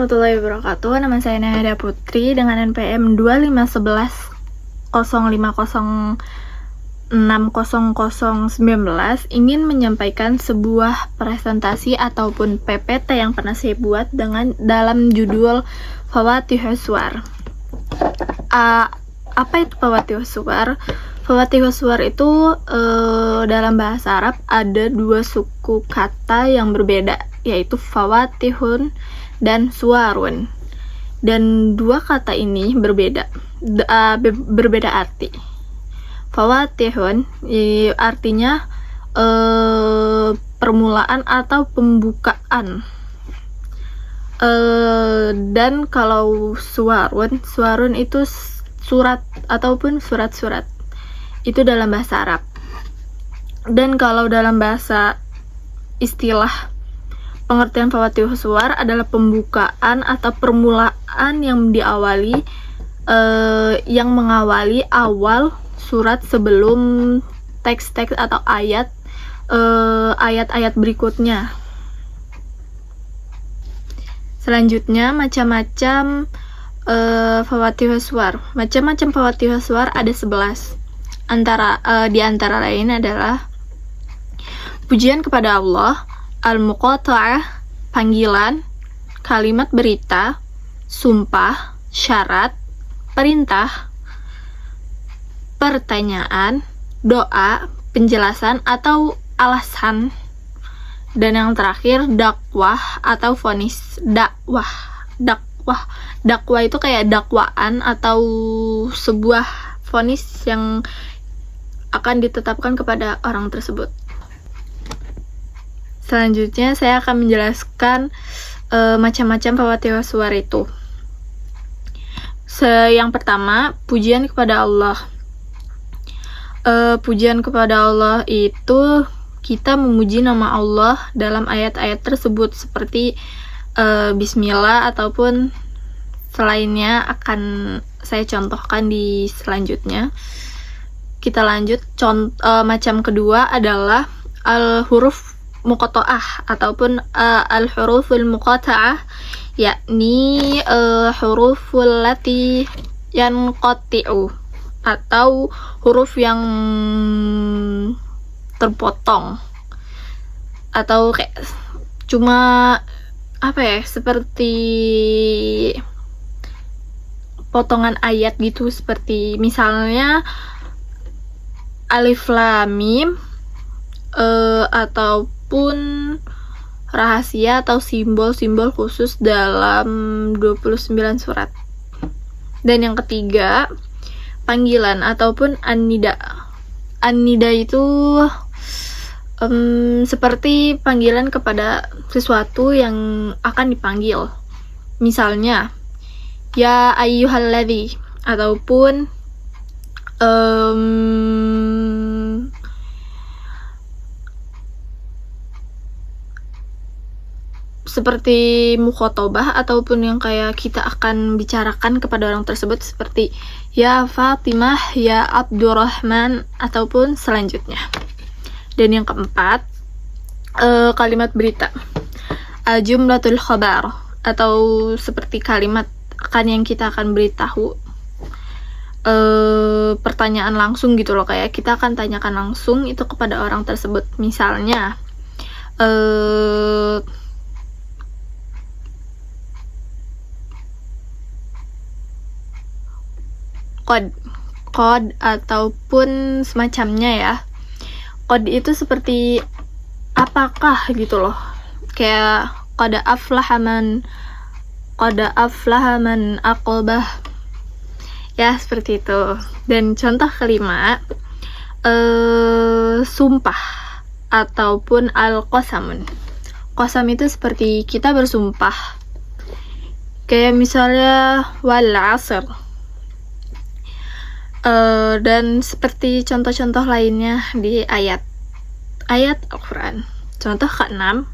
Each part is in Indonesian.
warahmatullahi wabarakatuh. Nama saya Nahada Putri dengan NPM 2511 ingin menyampaikan sebuah presentasi ataupun PPT yang pernah saya buat dalam judul Fawatihus Suwar. Apa itu Fawatihus Suwar? Fawatihus Suwar itu dalam bahasa Arab ada dua suku kata yang berbeda, yaitu fawatihun dan suwarun, dan dua kata ini berbeda arti. Fawatihun artinya permulaan atau pembukaan, dan kalau suwarun itu surat ataupun surat-surat, itu dalam bahasa Arab. Dan kalau dalam bahasa istilah, pengertian Fawatihus Suwar adalah pembukaan atau permulaan yang yang mengawali awal surat sebelum teks-teks atau ayat-ayat berikutnya. Selanjutnya, macam-macam Fawatihus Suwar. Macam-macam Fawatihus Suwar ada 11. Di antara lain adalah pujian kepada Allah, al-muqata'ah, panggilan, kalimat berita, sumpah, syarat, perintah, pertanyaan, doa, penjelasan atau alasan, dan yang terakhir dakwah atau vonis. Dakwah itu kayak dakwaan atau sebuah vonis yang akan ditetapkan kepada orang tersebut. Selanjutnya saya akan menjelaskan macam-macam Fawatihus Suwar itu. Yang pertama, pujian kepada Allah. Pujian kepada Allah itu kita memuji nama Allah dalam ayat-ayat tersebut, seperti Bismillah ataupun selainnya akan saya contohkan di selanjutnya. Kita lanjut. Macam kedua adalah al-huruf muqatta'ah ataupun al-huruful muqatta'ah, yakni huruful lati yanqati'u atau huruf yang terpotong, atau kayak cuma seperti potongan ayat gitu, seperti misalnya alif lam mim, ataupun rahasia atau simbol-simbol khusus dalam 29 surat. Dan yang ketiga, panggilan ataupun an-nida. An-nida itu seperti panggilan kepada sesuatu yang akan dipanggil. Misalnya, ya ayyuhalladzi, ataupun seperti mukhatabah ataupun yang kayak kita akan bicarakan kepada orang tersebut, seperti ya Fatimah, ya Abdurrahman, ataupun selanjutnya. Dan yang keempat, kalimat berita, jumlatul khabar, atau seperti kalimat yang kita akan beritahu, pertanyaan langsung gitu loh, kayak kita akan tanyakan langsung itu kepada orang tersebut. Misalnya kod ataupun semacamnya ya. Kod itu seperti apakah gitu loh, kayak qad aflaha man aqabah, ya seperti itu. Dan contoh kelima, sumpah ataupun al-qasamun. Qasam itu seperti kita bersumpah, kayak misalnya wal asr. Dan seperti contoh-contoh lainnya di ayat Al-Quran. Contoh ke-6,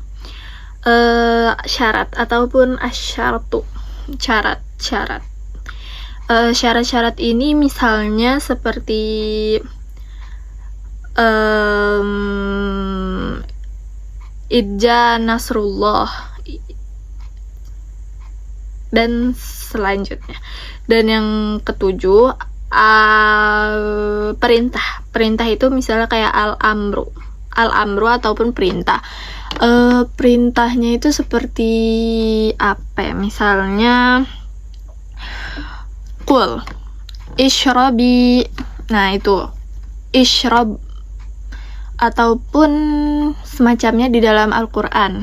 syarat ataupun asyaratu, syarat. Syarat-syarat ini misalnya seperti idja nasrullah, dan selanjutnya. Dan yang ketujuh, perintah itu misalnya kayak al-amru ataupun perintah. Perintahnya itu seperti apa ya, misalnya qul ishrabi, nah itu ishrab, ataupun semacamnya di dalam Al-Quran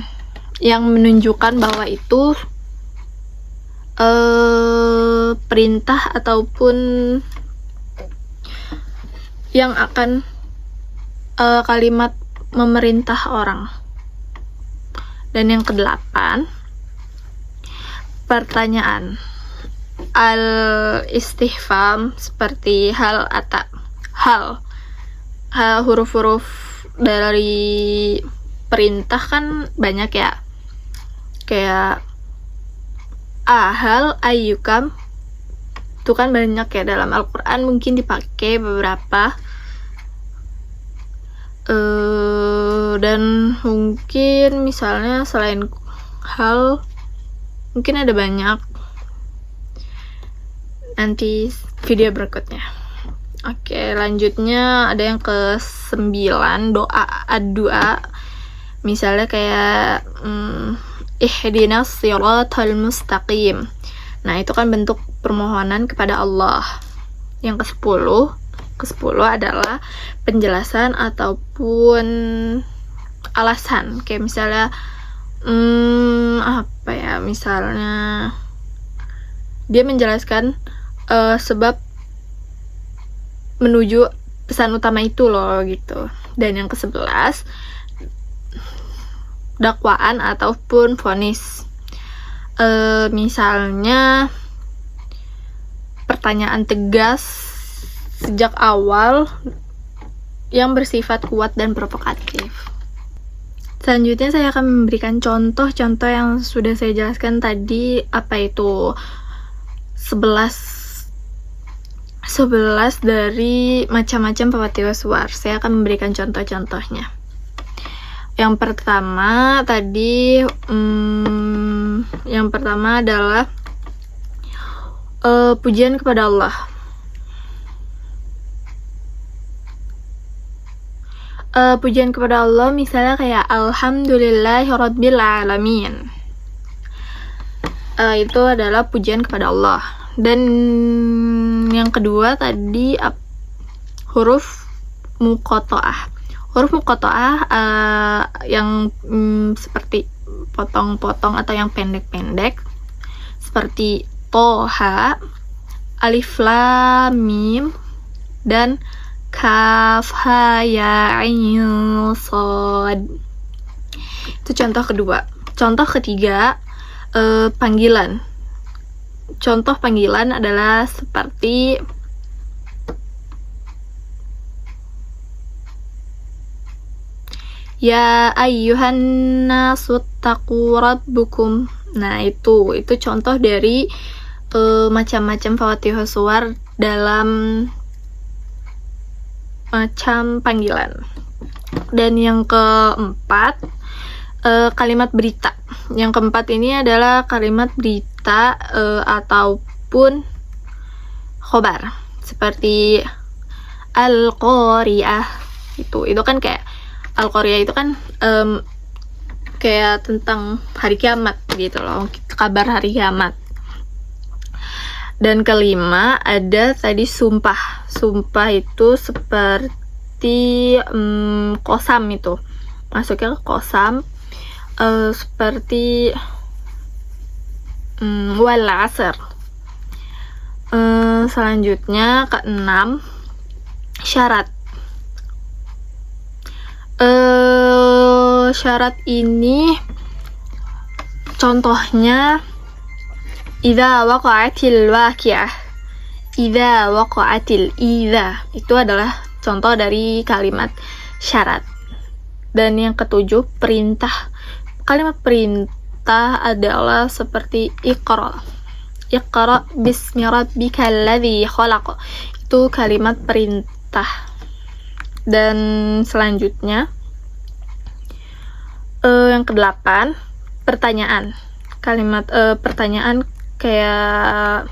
yang menunjukkan bahwa itu perintah ataupun yang akan kalimat memerintah orang. Dan yang kedelapan, pertanyaan al-istifham, seperti hal, huruf-huruf dari perintah kan banyak ya, kayak hal, ayyukam, itu kan banyak ya dalam Al-Quran, mungkin dipakai beberapa. Dan mungkin misalnya selain hal, mungkin ada banyak nanti video berikutnya. Oke, lanjutnya ada yang ke-9, doa. Misalnya kayak ihdinas siratal mustaqim. Nah, itu kan bentuk permohonan kepada Allah. Yang ke-10 adalah penjelasan ataupun alasan. Kayak misalnya apa ya? Misalnya dia menjelaskan sebab menuju pesan utama itu loh, gitu. Dan yang ke-11, dakwaan ataupun vonis. Misalnya pertanyaan tegas sejak awal yang bersifat kuat dan provokatif. Selanjutnya saya akan memberikan contoh-contoh yang sudah saya jelaskan tadi, apa itu 11 dari macam-macam Fawatihus Suwar. Saya akan memberikan contoh-contohnya. Yang pertama tadi, yang pertama adalah pujian kepada Allah. Pujian kepada Allah misalnya kayak alhamdulillahirabbil alamin. Itu adalah pujian kepada Allah. Dan yang kedua tadi huruf muqatta'ah. Huruf muqatta'ah yang seperti potong-potong atau yang pendek-pendek, seperti Toha, Alif Lam Mim, dan Kaf Ha Ya Ain Shad. Itu contoh kedua. Contoh ketiga, panggilan. Contoh panggilan adalah seperti ya ayyuhan nasu taqu rabbukum. Nah, itu contoh dari macam-macam Fawatihus Suwar dalam macam panggilan. Dan yang keempat, kalimat berita. Yang keempat ini adalah kalimat berita ataupun khobar, seperti al-qari'ah. Itu kan kayak al-qari'ah itu kan kayak tentang hari kiamat gitu loh, kabar hari kiamat. Dan kelima ada tadi sumpah. Sumpah itu seperti qasam, itu masuknya ke qasam, seperti wal asr. Selanjutnya keenam, syarat. Syarat ini contohnya idza waqa'atil waqi'ah. Idza itu adalah contoh dari kalimat syarat. Dan yang ketujuh, perintah. Kalimat perintah adalah seperti Iqra bismi rabbikal ladzi khalaq. Itu kalimat perintah. Dan selanjutnya yang kedelapan, pertanyaan. Kalimat pertanyaan kayak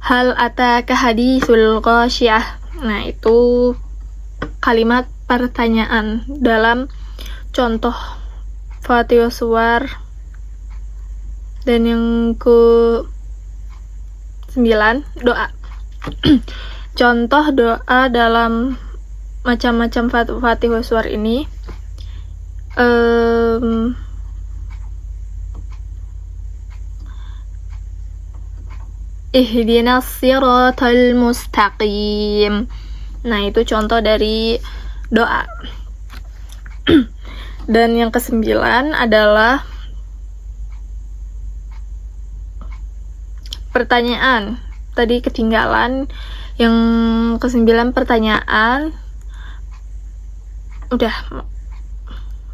hal ataka haditsul ghasyiyah. Nah, itu kalimat pertanyaan dalam contoh Fatihah Suwar. Dan yang ke-9, doa. Contoh doa dalam macam-macam Fatihah Suwar ini ihdinas siratal mustaqim. Nah, itu contoh dari doa. Dan yang ke-9 adalah pertanyaan. Tadi ketinggalan. Yang ke-9 pertanyaan. Udah.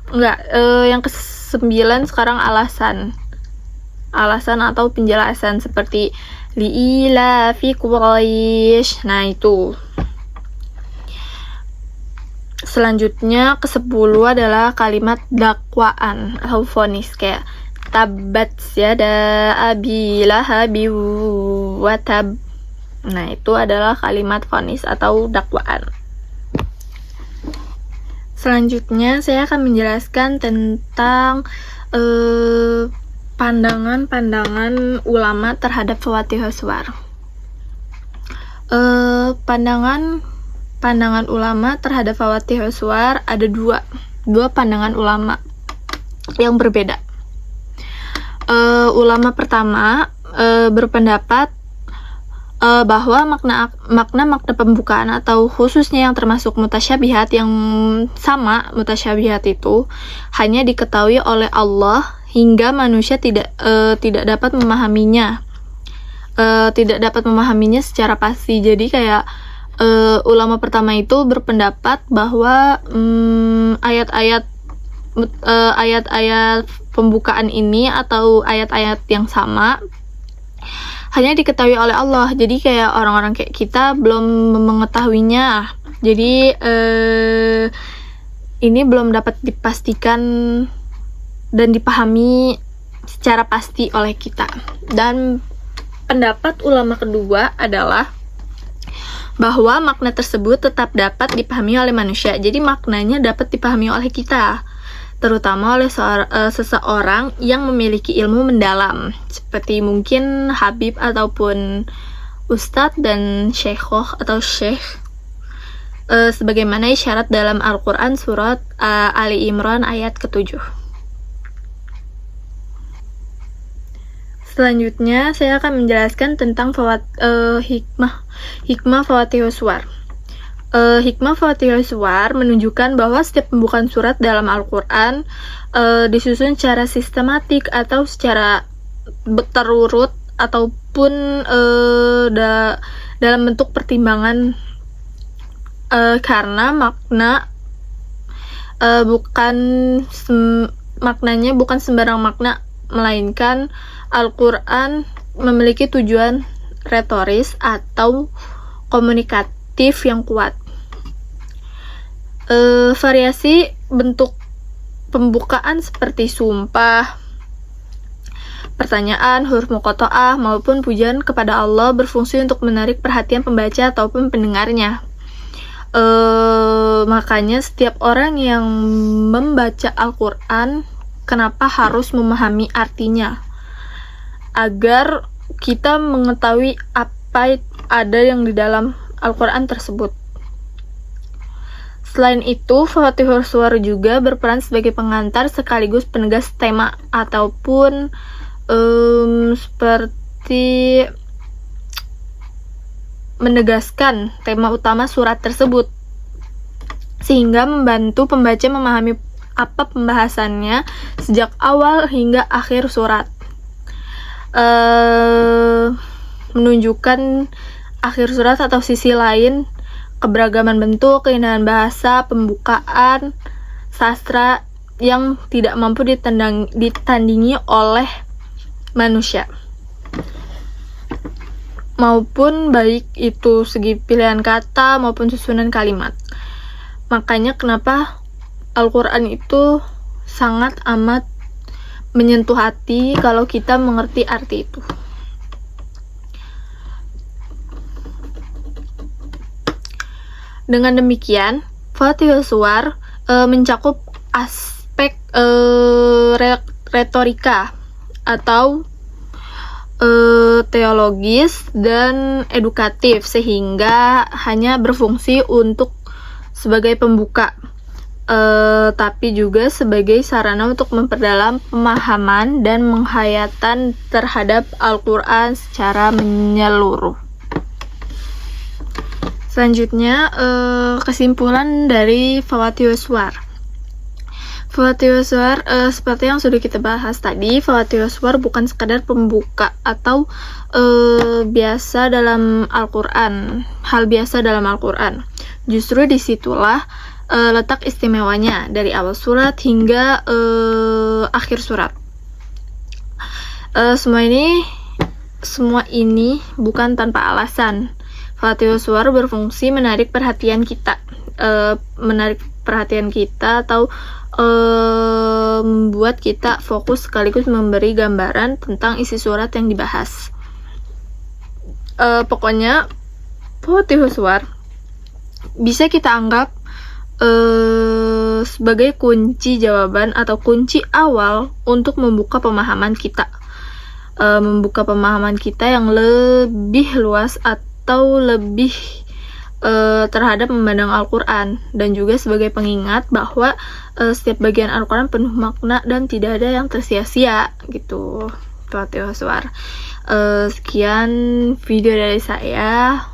Enggak, yang ke-9 sekarang alasan. Alasan atau penjelasan seperti li'ila fi Quraisy. Nah, itu. Selanjutnya ke-10 adalah kalimat dakwaan atau vonis, kayak tabat yada abi lahabi wa tab. Nah, itu adalah kalimat vonis atau dakwaan. Selanjutnya saya akan menjelaskan tentang pandangan-pandangan ulama terhadap Fatihah Suwar. Pandangan ulama terhadap Fatihah Suwar ada dua pandangan ulama yang berbeda. Ulama pertama berpendapat bahwa makna pembukaan atau khususnya yang termasuk mutasyabihat, yang sama mutasyabihat itu hanya diketahui oleh Allah hingga manusia tidak dapat memahaminya, secara pasti. Jadi kayak ulama pertama itu berpendapat bahwa ayat-ayat pembukaan ini atau ayat-ayat yang sama hanya diketahui oleh Allah. Jadi kayak orang-orang kayak kita belum mengetahuinya. Jadi ini belum dapat dipastikan dan dipahami secara pasti oleh kita. Dan pendapat ulama kedua adalah bahwa makna tersebut tetap dapat dipahami oleh manusia. Jadi maknanya dapat dipahami oleh kita, terutama oleh seseorang yang memiliki ilmu mendalam, seperti mungkin habib ataupun ustadz dan syekhoh atau syekh, sebagaimana isyarat dalam Al-Quran surat Ali Imran ayat ke-7. Selanjutnya saya akan menjelaskan tentang hikmah Fatihah Suwar. Hikmah Fatihah Suwar menunjukkan bahwa setiap pembukaan surat dalam Al-Quran disusun secara sistematik atau secara terurut ataupun dalam bentuk pertimbangan, karena maknanya bukan sembarang makna, melainkan Al-Quran memiliki tujuan retoris atau komunikatif yang kuat. Variasi bentuk pembukaan seperti sumpah, pertanyaan, huruf muqatta'ah maupun pujian kepada Allah berfungsi untuk menarik perhatian pembaca ataupun pendengarnya. Makanya setiap orang yang membaca Al-Quran kenapa harus memahami artinya, agar kita mengetahui apa ada yang di dalam Al-Quran tersebut. Selain itu, Fatihah Suwar juga berperan sebagai pengantar sekaligus penegas tema ataupun seperti menegaskan tema utama surat tersebut, sehingga membantu pembaca memahami apa pembahasannya sejak awal hingga akhir surat. Menunjukkan akhir surat atau sisi lain keberagaman bentuk, keindahan bahasa, pembukaan, sastra yang tidak mampu ditandingi oleh manusia, maupun baik itu segi pilihan kata maupun susunan kalimat. Makanya kenapa Al-Quran itu sangat amat menyentuh hati kalau kita mengerti arti itu. Dengan demikian, Fatihus Suwar mencakup aspek retorika atau teologis dan edukatif, sehingga hanya berfungsi untuk sebagai pembuka, tapi juga sebagai sarana untuk memperdalam pemahaman dan menghayatan terhadap Al-Quran secara menyeluruh. Selanjutnya, kesimpulan dari Fawatihus Suwar. Fawatihus Suwar, seperti yang sudah kita bahas tadi, Fawatihus Suwar bukan sekadar pembuka atau biasa dalam Al-Quran, hal biasa dalam Al-Quran. Justru disitulah letak istimewanya dari awal surat hingga akhir surat. Semua ini bukan tanpa alasan. Fatihus Suwar berfungsi menarik perhatian kita atau membuat kita fokus sekaligus memberi gambaran tentang isi surat yang dibahas. Pokoknya Fatihus Suwar bisa kita anggap sebagai kunci jawaban atau kunci awal untuk membuka pemahaman kita, yang lebih luas atau lebih terhadap memandang Al-Quran, dan juga sebagai pengingat bahwa setiap bagian Al-Quran penuh makna dan tidak ada yang tersia-sia gitu. Fatihus Suwar. Sekian video dari saya.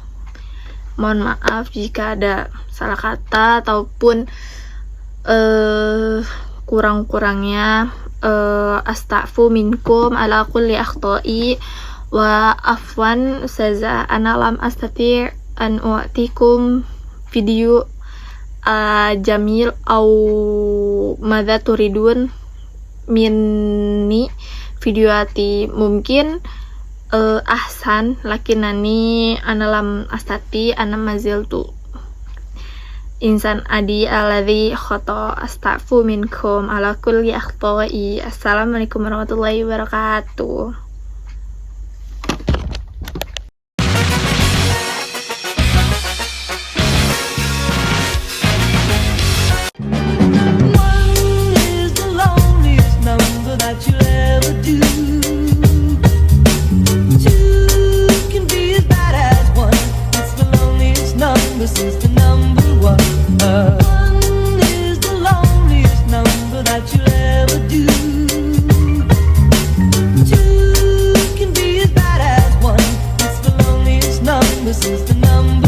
Mohon maaf jika ada salah kata ataupun kurang-kurangnya. Astaghfiru minkum ala kulli akhtoi wa afwan ustazah, ana lam astati' an u'tikum video jamil au madza turidun minni videoati, mungkin ahsan lakinani ana lam astati ana maziltu insan adi alladhi khata astaghfiru minkum ala kulli akhtoi. Assalamualaikum warahmatullahi wabarakatuh. This is the number one. One is the loneliest number that you'll ever do. Two can be as bad as one. It's the loneliest number since the number